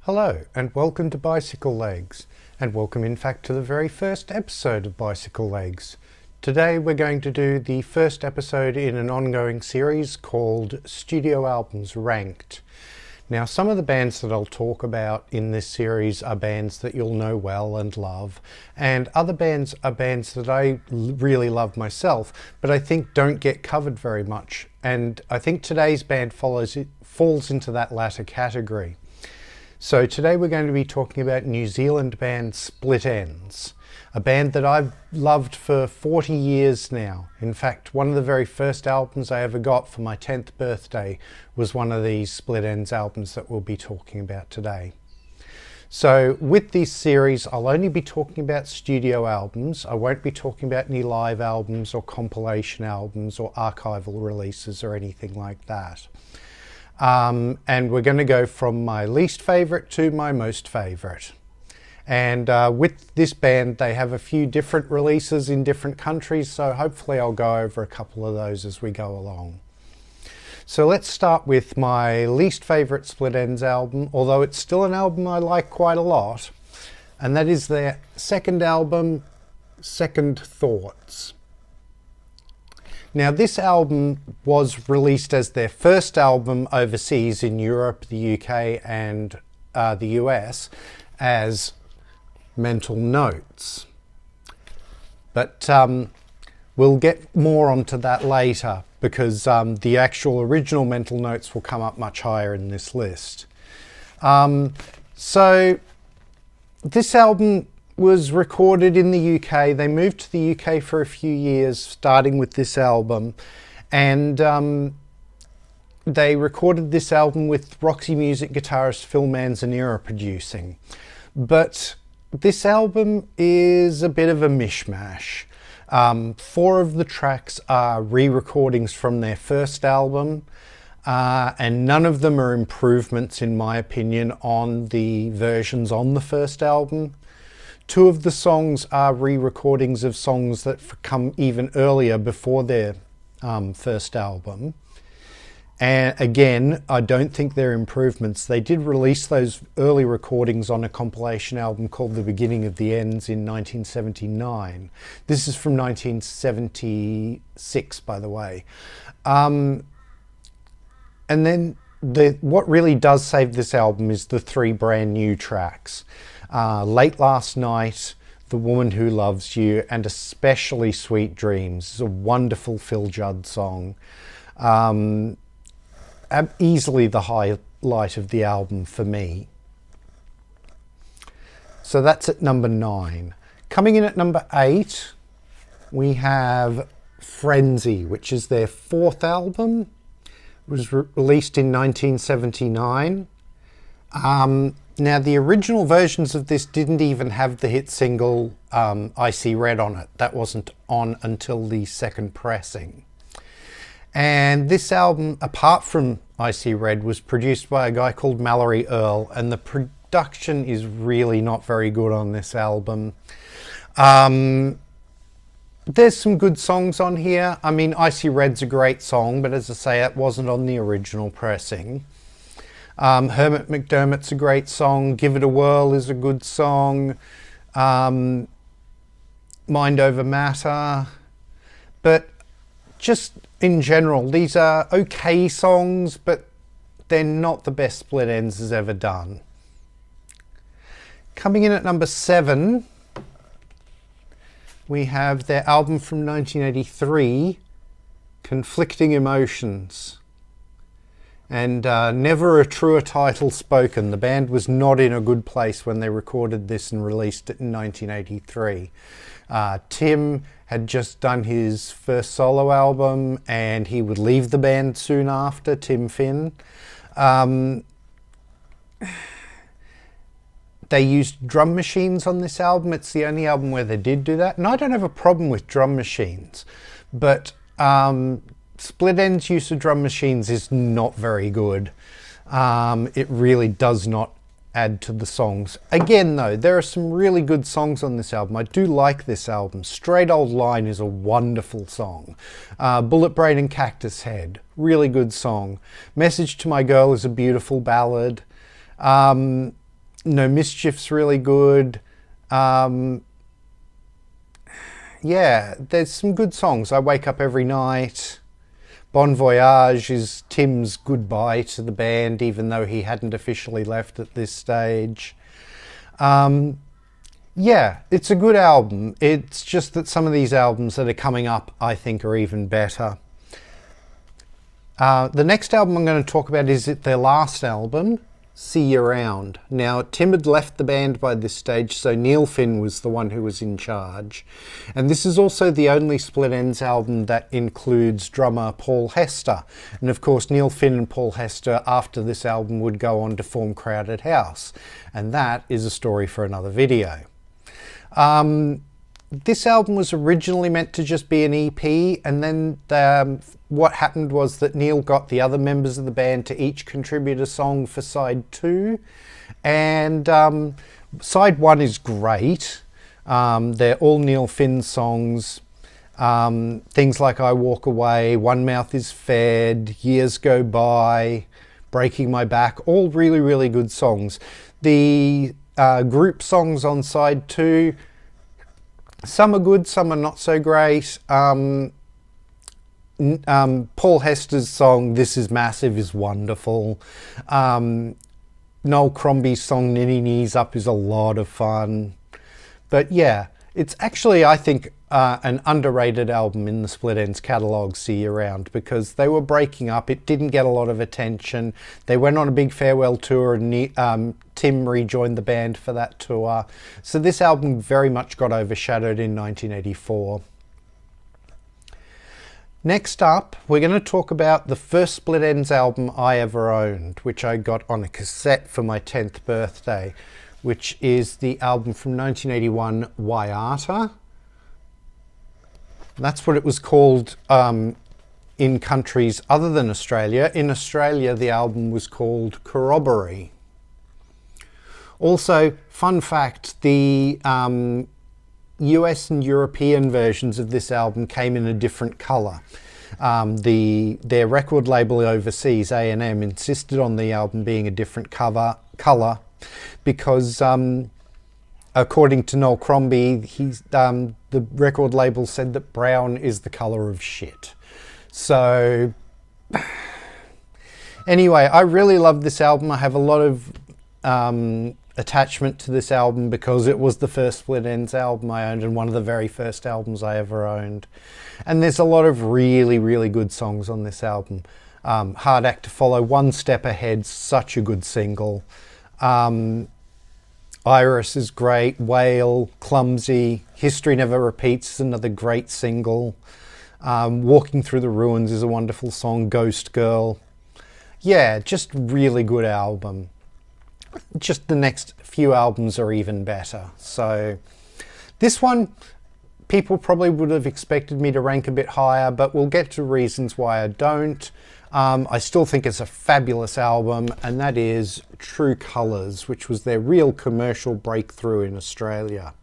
Hello and welcome to Bicycle Legs, and welcome in fact to the very first episode of Bicycle Legs. Today we're going to do the first episode in an ongoing series called Studio Albums Ranked. Now some of the bands that I'll talk about in this series are bands that you'll know well and love, and other bands are bands that I really love myself but I think don't get covered very much, and I think today's band falls into that latter category. So today we're going to be talking about New Zealand band Split Enz, a band that I've loved for 40 years now. In fact, one of the very first albums I ever got for my 10th birthday was one of these Split Enz albums that we'll be talking about today. So with this series, I'll only be talking about studio albums. I won't be talking about any live albums or compilation albums or archival releases or anything like that. And we're going to go from my least favourite to my most favourite. And with this band, they have a few different releases in different countries, so hopefully I'll go over a couple of those as we go along. So let's start with my least favourite Split Enz album, although it's still an album I like quite a lot, and that is their second album, Second Thoughts. Now this album was released as their first album overseas in Europe, the UK and the US as Mental Notes. But we'll get more onto that later because the actual original Mental Notes will come up much higher in this list. So this album was recorded in the UK. They moved to the UK for a few years, starting with this album, and they recorded this album with Roxy Music guitarist Phil Manzanera producing. But this album is a bit of a mishmash. 4 of the tracks are re-recordings from their first album, and none of them are improvements, in my opinion, on the versions on the first album. 2 of the songs are re-recordings of songs that come even earlier before their first album. And again, I don't think they're improvements. They did release those early recordings on a compilation album called The Beginning of the Ends in 1979. This is from 1976, by the way. And then what really does save this album is the 3 brand new tracks. Late Last Night, The Woman Who Loves You, and especially Sweet Dreams. It's a wonderful Phil Judd song. Easily the highlight of the album for me. So that's at number 9. Coming in at number 8, we have Frenzy, which is their 4th album. It was released in 1979. Now the original versions of this didn't even have the hit single Icy Red on it. That wasn't on until the second pressing. And this album, apart from Icy Red, was produced by a guy called Mallory Earle, and the production is really not very good on this album. There's some good songs on here. I mean, Icy Red's a great song, but as I say, it wasn't on the original pressing. Hermit McDermott's a great song. Give It a Whirl is a good song. Mind Over Matter. But just in general, these are okay songs, but they're not the best Split Enz has ever done. Coming in at number 7, we have their album from 1983, Conflicting Emotions. And never a truer title spoken. The band was not in a good place when they recorded this and released it in 1983. Tim had just done his first solo album and he would leave the band soon after, Tim Finn. They used drum machines on this album. It's the only album where they did do that. And I don't have a problem with drum machines, but Split Enz use of drum machines is not very good. It really does not add to the songs. Again though, there are some really good songs on this album. I do like this album. Straight Old Line is a wonderful song. Bullet Brain and Cactus Head, really good song. Message to My Girl is a beautiful ballad. No Mischief's really good. Yeah, there's some good songs. I Wake Up Every Night. Bon Voyage is Tim's goodbye to the band, even though he hadn't officially left at this stage. Yeah, it's a good album. It's just that some of these albums that are coming up, I think, are even better. The next album I'm going to talk about is their last album, See You Around. Now, Tim had left the band by this stage, so Neil Finn was the one who was in charge. And this is also the only Split Enz album that includes drummer Paul Hester. And of course, Neil Finn and Paul Hester, after this album, would go on to form Crowded House. And that is a story for another video. This album was originally meant to just be an EP, and then what happened was that Neil got the other members of the band to each contribute a song for side 2, and side 1 is great. They're all Neil Finn songs. Things like I Walk Away, One Mouth is Fed, Years Go By, Breaking My Back, all really, really good songs. The group songs on side 2, some are good, some are not so great. Paul Hester's song This Is Massive is wonderful. Noel Crombie's song Ninny Knees Up is a lot of fun. But yeah, it's actually, I think, an underrated album in the Split Enz catalogue, See You Around, because they were breaking up. It didn't get a lot of attention. They went on a big farewell tour, and Tim rejoined the band for that tour. So this album very much got overshadowed in 1984. Next up, we're going to talk about the first Split Enz album I ever owned, which I got on a cassette for my 10th birthday, which is the album from 1981, Waiata. That's what it was called in countries other than Australia. In Australia, the album was called Corroboree. Also, fun fact, the US and European versions of this album came in a different colour. Their record label overseas, A&M, insisted on the album being a different colour because according to Noel Crombie, the record label said that brown is the colour of shit. So anyway, I really love this album. I have a lot of attachment to this album because it was the first Split Enz album I owned and one of the very first albums I ever owned. And there's a lot of really, really good songs on this album. Hard Act to Follow, One Step Ahead, such a good single. Iris is great, Whale, Clumsy, History Never Repeats is another great single. Walking Through the Ruins is a wonderful song, Ghost Girl. Yeah, just really good album. Just the next few albums are even better. So this one, people probably would have expected me to rank a bit higher, but we'll get to reasons why I don't. I still think it's a fabulous album, and that is True Colours, which was their real commercial breakthrough in Australia.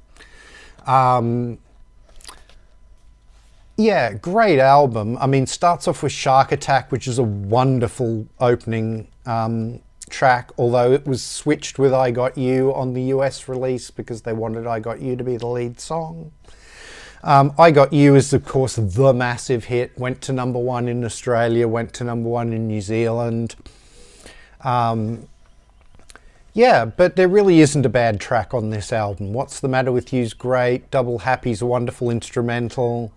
Yeah, great album. I mean, starts off with Shark Attack, which is a wonderful opening track, although it was switched with I Got You on the US release because they wanted I Got You to be the lead song. I Got You is, of course, the massive hit. Went to number 1 in Australia, went to number 1 in New Zealand. Yeah, but there really isn't a bad track on this album. What's the Matter With You's great. Double Happy's a wonderful instrumental.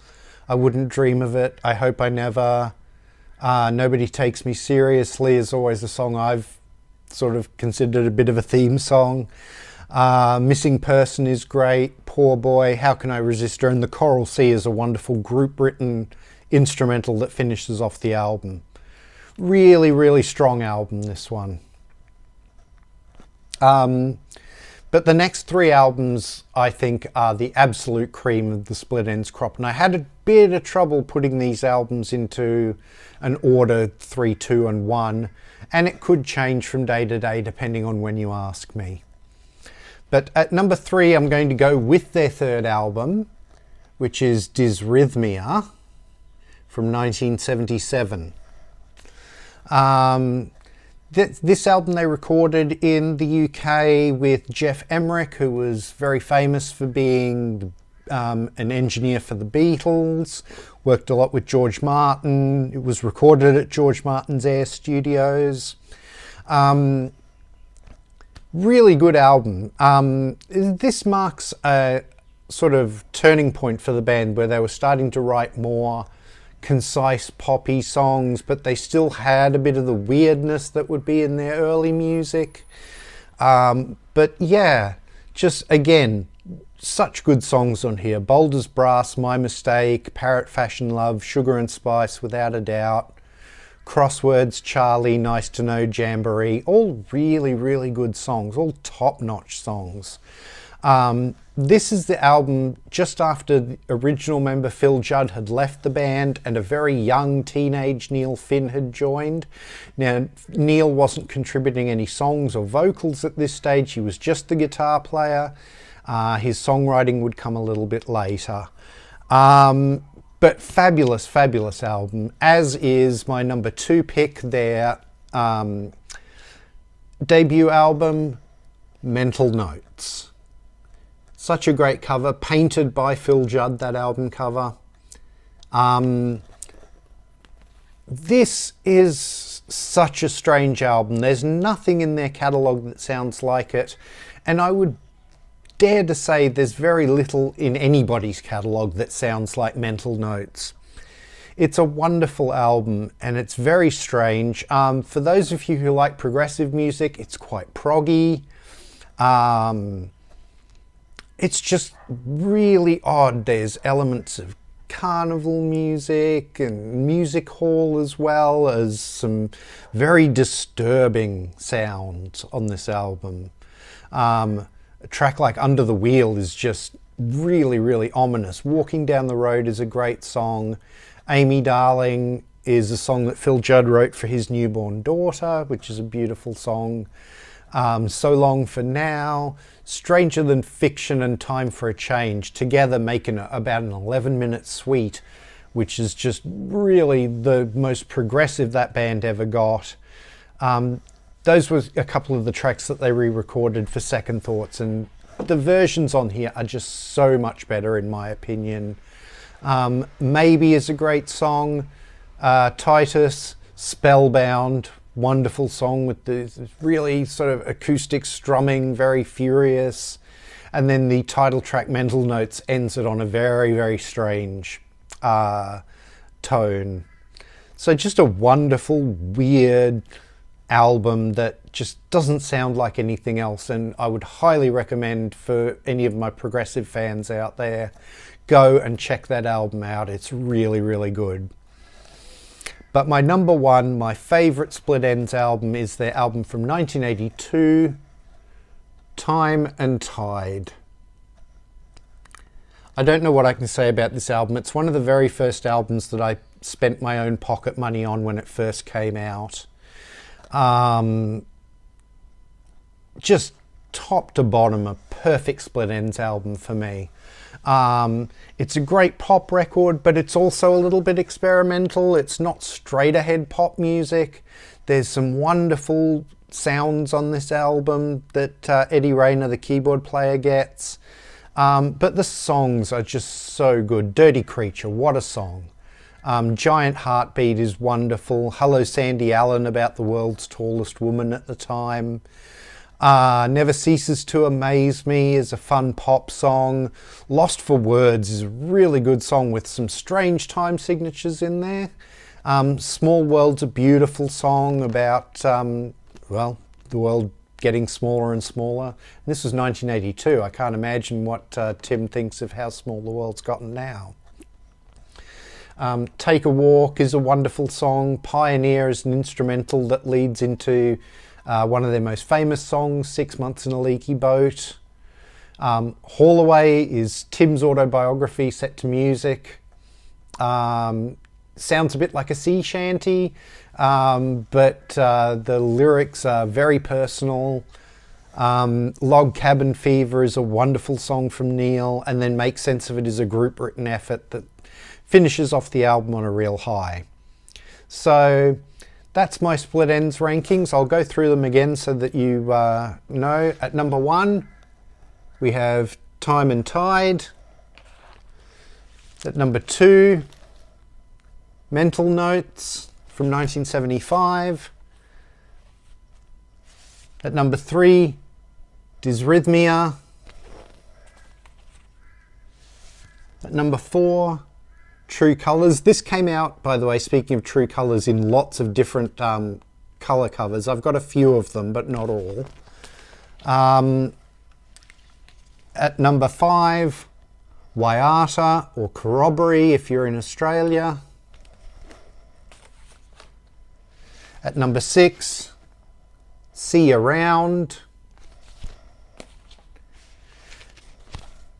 I Wouldn't Dream of It. I Hope I Never. Nobody Takes Me Seriously is always a song I've sort of considered a bit of a theme song. Missing Person is great. Poor Boy, How Can I Resist Her? And The Coral Sea is a wonderful group-written instrumental that finishes off the album. Really, really strong album, this one. But the next 3 albums, I think, are the absolute cream of the Split Enz crop. And I had a bit of trouble putting these albums into an order 3, 2, and 1. And it could change from day to day, depending on when you ask me. But at number 3, I'm going to go with their 3rd album, which is Dizrythmia from 1977. This album they recorded in the UK with Geoff Emerick, who was very famous for being an engineer for the Beatles, worked a lot with George Martin. It was recorded at George Martin's Air Studios. Really good album. This marks a sort of turning point for the band where they were starting to write more concise poppy songs, but they still had a bit of the weirdness that would be in their early music. But yeah, just again, such good songs on here. Bold as Brass, My Mistake, Parrot Fashion Love, Sugar and Spice, Without a Doubt, Crosswords, Charlie, Nice to Know, Jamboree, all really, really good songs, all top-notch songs. This is the album just after the original member Phil Judd had left the band and a very young teenage Neil Finn had joined. Now, Neil wasn't contributing any songs or vocals at this stage, he was just the guitar player. His songwriting would come a little bit later. But fabulous, fabulous album, as is my number 2 pick, their debut album, Mental Notes. Such a great cover, painted by Phil Judd, that album cover. This is such a strange album. There's nothing in their catalogue that sounds like it. And I would dare to say there's very little in anybody's catalogue that sounds like Mental Notes. It's a wonderful album and it's very strange. For those of you who like progressive music, it's quite proggy. It's just really odd. There's elements of carnival music and music hall, as well as some very disturbing sounds on this album. A track like Under the Wheel is just really, really ominous. Walking Down the Road is a great song. Amy Darling is a song that Phil Judd wrote for his newborn daughter, which is a beautiful song. So Long for Now, Stranger Than Fiction and Time for a Change together making about an 11-minute suite, which is just really the most progressive that band ever got. Those were a couple of the tracks that they re-recorded for Second Thoughts, and the versions on here are just so much better in my opinion. Maybe is a great song. Titus, Spellbound, wonderful song with the really sort of acoustic strumming, very furious. And then the title track, Mental Notes, ends it on a very, very strange tone. So just a wonderful, weird album that just doesn't sound like anything else. And I would highly recommend for any of my progressive fans out there, go and check that album out. It's really, really good. But my number one, my favourite Split Enz album is their album from 1982, Time and Tide. I don't know what I can say about this album. It's one of the very first albums that I spent my own pocket money on when it first came out. Just top to bottom, a perfect Split Enz album for me. It's a great pop record, but it's also a little bit experimental. It's not straight ahead pop music. There's some wonderful sounds on this album that Eddie Rayner, the keyboard player, gets. But the songs are just so good. Dirty Creature, what a song. Giant Heartbeat is wonderful. Hello Sandy Allen, about the world's tallest woman at the time. Never Ceases to Amaze Me is a fun pop song. Lost for Words is a really good song with some strange time signatures in there. Small World's a beautiful song about, well, the world getting smaller and smaller. And this was 1982. I can't imagine what Tim thinks of how small the world's gotten now. Take a Walk is a wonderful song. Pioneer is an instrumental that leads into one of their most famous songs, 6 Months in a Leaky Boat. Haul Away is Tim's autobiography set to music. Sounds a bit like a sea shanty, but the lyrics are very personal. Log Cabin Fever is a wonderful song from Neil, and then Make Sense of It is a group written effort that finishes off the album on a real high. So that's my split ends rankings. I'll go through them again so that you know. At number 1, we have Time and Tide. At number 2, Mental Notes from 1975. At number 3, Dizrythmia. At number 4, True Colours. This came out, by the way, speaking of True Colours, in lots of different colour covers. I've got a few of them, but not all. At number 5, Waiata or Corroboree if you're in Australia. At number 6, See Around.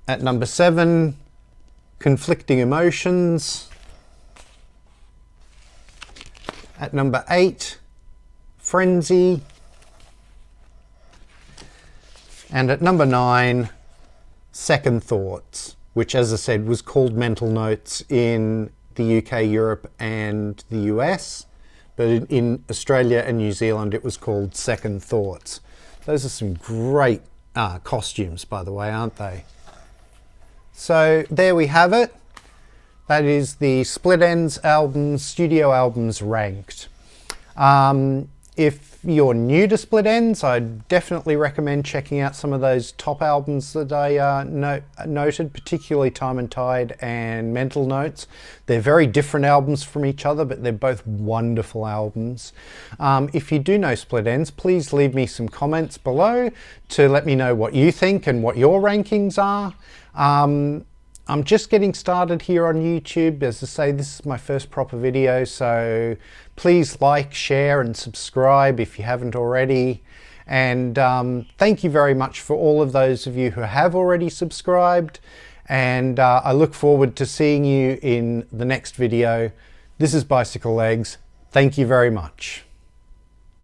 At number 7, Conflicting Emotions. At number 8, Frenzy. And at number 9, Second Thoughts, which, as I said, was called Mental Notes in the UK, Europe and the US, but in Australia and New Zealand it was called Second Thoughts. Those are some great costumes, by the way, aren't they? So there we have it. That is the Split Ends albums, studio albums ranked. If you're new to Split Ends, I definitely recommend checking out some of those top albums that I noted, particularly Time and Tide and Mental Notes. They're very different albums from each other, but they're both wonderful albums. If you do know Split Ends, please leave me some comments below to let me know what you think and what your rankings are. I'm just getting started here on YouTube. As I say, this is my first proper video, so please like, share and subscribe if you haven't already. And thank you very much for all of those of you who have already subscribed. And I look forward to seeing you in the next video. This is Bicycle Legs. Thank you very much.